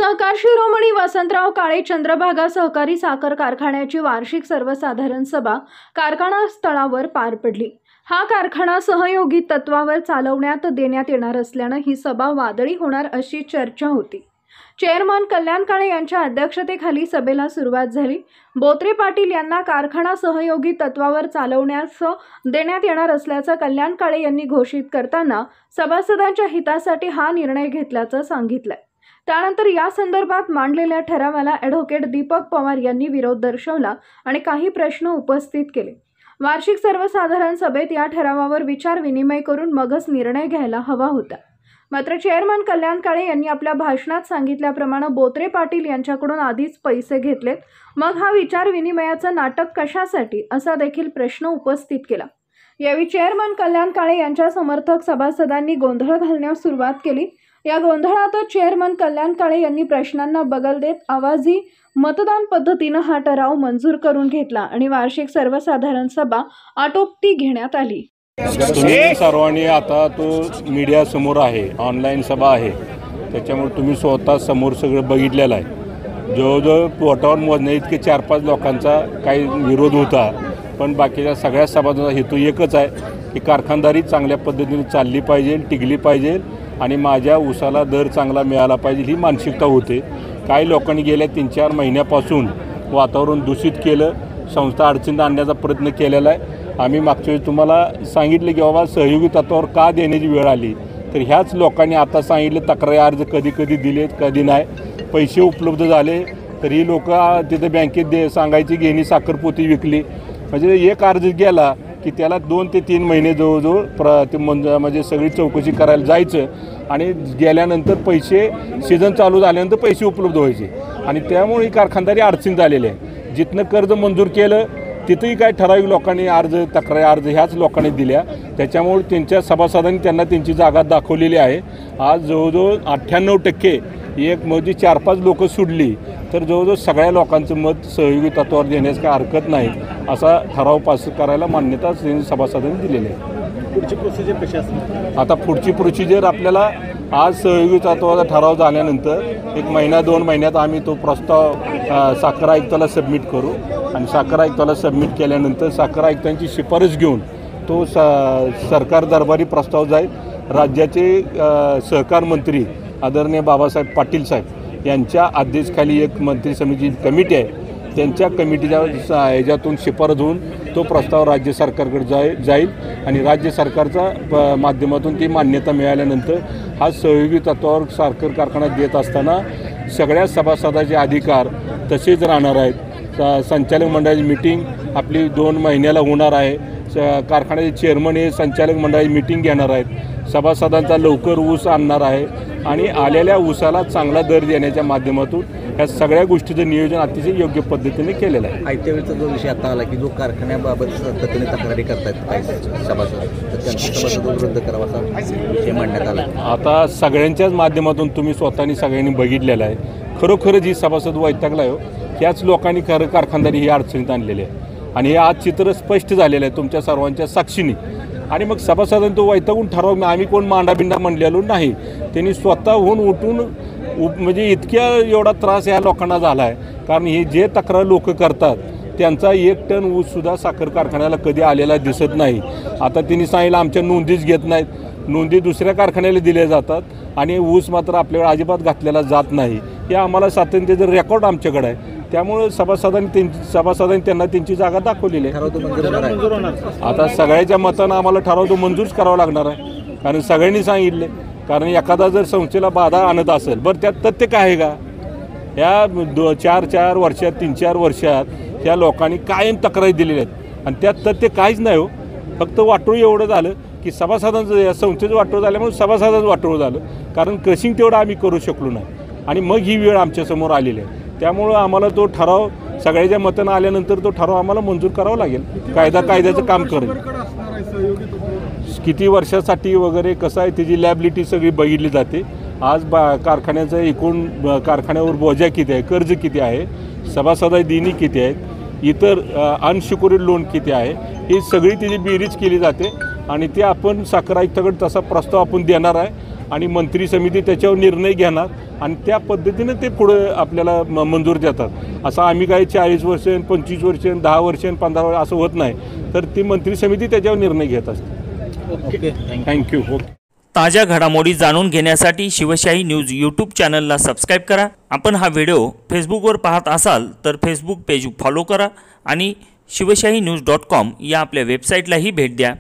सहकार शिरोमणी वसंतराव काळे चंद्रभागा सहकारी साखर कारखान्याची वार्षिक सर्वसाधारण सभा कारखाना स्थळावर पार पडली। हा कारखाना सहयोगी तत्वावर चालवण्यात देण्यात येणार असल्याने ही सभा वादळी होणार अशी चर्चा होती। चेअरमन कल्याण काळे यांच्या अध्यक्षतेखाली सभेला सुरुवात झाली। बोत्रे पाटील यांना कारखाना सहयोगी तत्वावर चालवण्यास देण्यात येणार असल्याचं कल्याण काळे यांनी घोषित करताना सभासदांच्या हितासाठी हा निर्णय घेतल्याचं सांगितलं। त्यानंतर या संदर्भात मांडलेल्या ठरावाला ॲडव्होकेट दीपक पवार यांनी विरोध दर्शवला आणि काही प्रश्न उपस्थित केले। वार्षिक सर्वसाधारण सभेत या ठरावावर विचार विनिमय करून मगच निर्णय घ्यायला हवा होता। मात्र चेअरमन कल्याण काळे यांनी आपल्या भाषणात सांगितल्याप्रमाणे बोत्रे पाटील यांच्याकडून आधीच पैसे घेतलेत, मग हा विचार विनिमयाचं नाटक कशासाठी असा देखील प्रश्न उपस्थित केला। यावेळी चेअरमन कल्याण काळे यांच्या समर्थक सभासदांनी गोंधळ घालण्यास सुरुवात केली। या गोंधळातच चेअरमन कल्याण काळे यांनी प्रश्नांना बगल देत आवाजी मतदान पद्धतीने हा ठराव मंजूर करून घेतला आणि वार्षिक सर्वसाधारण सभा आटोपती घेण्यात आली। तुम्ही सर्वांनी आता तो मीडिया समोर आहे, ऑनलाईन सभा आहे, त्याच्यामुळे तुम्ही स्वतः समोर सगळं बघितलेलं आहे। जवळजवळ पोटावर मोजण्या इतके 4-5 लोकांचा काही विरोध होता, पण बाकीच्या सगळ्या सभासदांचा हेतू एकच आहे की कारखानदारी चांगल्या पद्धतीने चालली पाहिजे, टिकली पाहिजे आणि माझ्या ऊसाला दर चांगला मिळाला पाहिजे ही मानसिकता होते। काही लोकांनी गेल्या 3-4 महिन्यापासून वातावरण दूषित केलं, संस्था अडचणीत आणण्याचा प्रयत्न केलेला आहे। आम्ही मागच्या वेळी तुम्हाला सांगितलं की बाबा सहयोगी तत्वावर का देण्याची वेळ आली, तर ह्याच लोकांनी आता सांगितलं तक्रारी अर्ज कधी कधी दिलेत, कधी नाही, पैसे उपलब्ध झाले तर ही लोक तिथे बँकेत सांगायची घेणी साखरपोती विकली, म्हणजे एक अर्ज गेला की त्याला 2 ते 3 महिने जवळजवळ म्हणजे सगळी चौकशी करायला जायचं आणि गेल्यानंतर पैसे सीझन चालू झाल्यानंतर पैसे उपलब्ध व्हायचे आणि त्यामुळे ही कारखानदारी अडचणीत आलेली आहे। जिथनं कर्ज मंजूर केलं तिथंही काय ठराविक लोकांनी तक्रारी अर्ज ह्याच लोकांनी दिल्या, त्याच्यामुळे त्यांच्या सभासदांनी त्यांना त्यांची जागा दाखवलेली आहे। आज जवळजवळ 98% एक म्हणजे 4-5 लोक सुटली तर जवळजवळ सगळ्या लोकांचं मत सहयोगी तत्वावर देण्यास काय हरकत नाही असा ठराव पास करायला मान्यता सभासदांनी दिलेली आहे। पुढची प्रोसिजर कशी असणार? आता पुढची प्रोसिजर आपल्याला आज सहयोगी तत्वाचा ठराव झाल्यानंतर 1 महिना 2 महिन्यात आम्ही तो प्रस्ताव साखर आयुक्ताला सबमिट करू आणि साखर आयुक्ताला सबमिट केल्यानंतर साखर आयुक्तांची शिफारस घेऊन तो सरकार दरबारी प्रस्ताव जाईल। राज्याचे सहकार मंत्री आदरणीय बाबासाहेब पाटील साहेब यांच्या अध्यक्षतेखाली एक मंत्री समिती कमिटी आहे, त्यांच्या कमिटीच्या ह्याच्यातून शिफारस होऊन तो प्रस्ताव राज्य सरकारकडे जाईल आणि राज्य सरकारच्या माध्यमातून ती मान्यता मिळाल्यानंतर हा सहयोगी तत्वावर साखर कारखाना देत असताना सगळ्या सभासदाचे अधिकार तसेच राहणार आहेत। संचालक मंडळाची मीटिंग आपली 2 महिन्याला होणार आहे। कारखान्याचे चेअरमन हे संचालक मंडळाची मीटिंग घेणार आहेत, सभासदांचा लवकर ऊस आणणार आहे आणि आलेल्या ऊसाला चांगला दर देण्याच्या माध्यमातून ह्या सगळ्या गोष्टीचं नियोजन अतिशय योग्य पद्धतीने केलेलं आहे। आयत्यावेळीचा जो विषय आता आला की जो कारखान्याबाबत सातत्याने तक्रारी करतायत काही सभासद, तर त्यांचा सभासद रद्द करावा असा विषय मांडण्यात आला। आता सगळ्यांच्याच माध्यमातून तुम्ही स्वतःनी सगळ्यांनी बघितलेलं आहे, खरोखर जी सभासद वैतागला आहे ह्याच लोकांनी खरं कारखानदारी ही अडचणीत आणलेली आहे आणि हे आज चित्र स्पष्ट झालेलं आहे तुमच्या सर्वांच्या साक्षीने। आणि मग सभासदांनी तो वैतागून ठराव आम्ही कोण मांडाबिंडा म्हणलेलो नाही, त्यांनी स्वतःहून उठून म्हणजे इतक्या एवढा त्रास ह्या लोकांना झाला आहे, कारण हे जे तक्रार लोक करतात त्यांचा 1 टन ऊससुद्धा साखर कारखान्याला कधी आलेला दिसत नाही। आता त्यांनी सांगितलं आमच्या नोंदीच घेत नाहीत, नोंदी दुसऱ्या कारखान्याला दिल्या जातात आणि ऊस मात्र आपल्याकडे अजिबात घातलेला जात नाही, हे आम्हाला सातत्याचं रेकॉर्ड आमच्याकडे आहे। त्यामुळे सभासदांनी त्यांना त्यांची जागा दाखवलेली आहे। आता सगळ्याच्या मतानं आम्हाला ठराव तो मंजूरच करावा लागणार आहे, कारण सगळ्यांनी सांगितले, कारण एखादा जर संस्थेला बाधा आणत असेल बरं त्यात तथ्य काय आहे का? ह्या 4-4 वर्षात 3-4 वर्षात ह्या लोकांनी कायम तक्रारी दिलेल्या आहेत आणि त्यात तथ्य काहीच नाही हो, फक्त वाटोळ एवढं झालं की सभासदांचं या संस्थेचं वाटोळ झाल्यामुळे सभासदांचं वाटोळ झालं, कारण क्रशिंग तेवढं आम्ही करू शकलो नाही आणि मग ही वेळ आमच्यासमोर आलेली आहे। त्यामुळं आम्हाला तो ठराव सगळ्याच्या मतानं आल्यानंतर तो ठराव आम्हाला मंजूर करावा लागेल। कायद्याचं काम करेल, किती वर्षासाठी वगैरे कसं आहे त्याची लॅबिलिटी सगळी बघितली जाते। आज कारखान्याचं एकूण कारखान्यावर बोजा किती आहे, कर्ज किती आहे, सभासदाची देणी किती आहेत, इतर अनसिक्युरिड लोन किती आहे, ही सगळी त्याची बेरीज केली जाते आणि ते आपण साखर आयुक्ताकडे तसा प्रस्ताव आपण देणार आहे आणि मंत्री समिती त्याच्यावर निर्णय घेणार आणि त्या पद्धतीने ते पुढं आपल्याला मंजूर देतात. असं आम्ही काही 40 वर्ष 25 वर्ष 10 वर्ष 15 वर्ष असं होत नाही, तर ती मंत्री समिती त्याच्यावर निर्णय घेत असते. Okay thank you. ओके. ताज्या घडामोडी जाणून घेण्यासाठी शिवशाही न्यूज यूट्यूब चॅनलला सबस्क्राईब करा. आपण हा व्हिडिओ फेसबुकवर पाहत असाल तर फेसबुक पेज फॉलो करा आणि शिवशाही न्यूज.com या आपल्या वेबसाईटलाही भेट द्या.